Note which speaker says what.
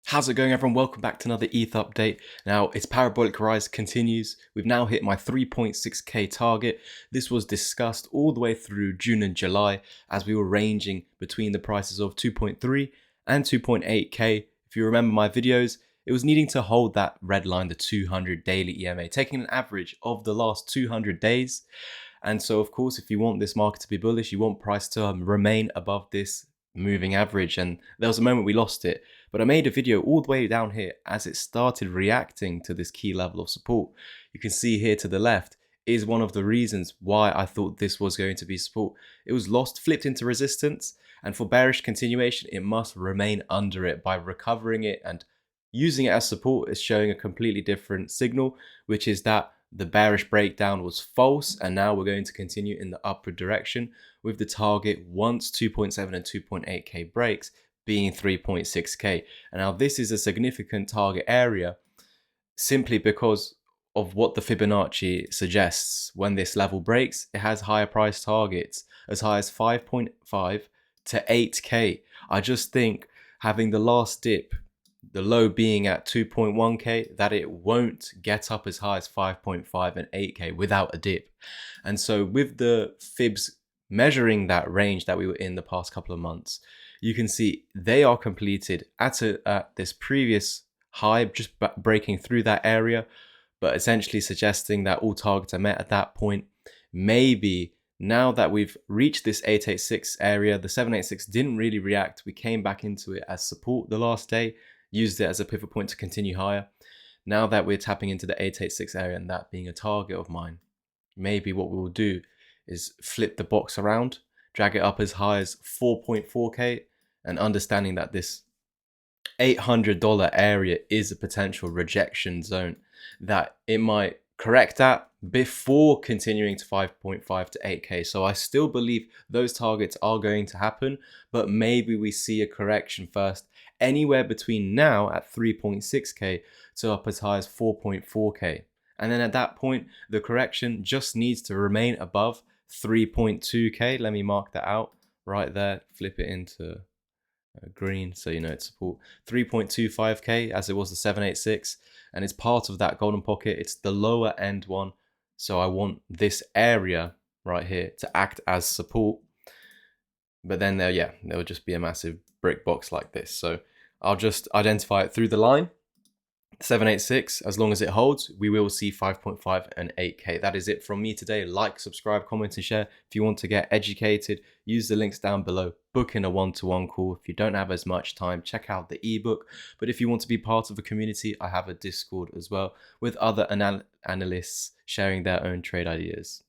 Speaker 1: How's it going, everyone? Welcome back to another ETH update. Now, its parabolic rise continues. We've now hit my 3.6k target. This was discussed all the way through June and July as we were ranging between the prices of 2.3 and 2.8k. If you remember my videos, it was needing to hold that red line, the 200 daily EMA, taking an average of the last 200 days. And so, of course, if you want this market to be bullish, you want price to remain above this moving average. And there was a moment we lost it, but I made a video all the way down here as it started reacting to this key level of support. You can see here to the left is one of the reasons why I thought this was going to be support. It was lost, flipped into resistance, and for bearish continuation, it must remain under it. By recovering it and using it as support is showing a completely different signal, which is that the bearish breakdown was false, and now we're going to continue in the upward direction with the target once 2.7 and 2.8k breaks being 3.6k. And now this is a significant target area simply because of what the Fibonacci suggests. When this level breaks, it has higher price targets as high as 5.5 to 8k. I just think having the last dip, the low being at 2.1k, that it won't get up as high as 5.5 and 8k without a dip. And so with the fibs measuring that range that we were in the past couple of months, you can see they are completed at this previous high, just breaking through that area, but essentially suggesting that all targets are met at that point. Maybe now that we've reached this 886 area, the 786 didn't really react. We came back into it as support the last day, used it as a pivot point to continue higher. Now that we're tapping into the 886 area and that being a target of mine, maybe what we will do is flip the box around, drag it up as high as 4.4k, and understanding that this $800 area is a potential rejection zone that it might correct at before continuing to 5.5 to 8k. So I still believe those targets are going to happen, but maybe we see a correction first anywhere between now at 3.6k to up as high as 4.4k. And then at that point, the correction just needs to remain above 3.2k. Let me mark that out right there, flip it into green so you know it's support. 3.25k as it was the 786, and it's part of that golden pocket. It's the lower end one, so I want this area right here to act as support, but then there will just be a massive brick box like this. So I'll just identify it through the line 786. As long as it holds, we will see 5.5 and 8k. That is it from me today. Like, subscribe, comment and share. If you want to get educated, use the links down below. Book in a one-to-one call. If you don't have as much time, check out the ebook. But if you want to be part of a community, I have a Discord as well with other analysts sharing their own trade ideas.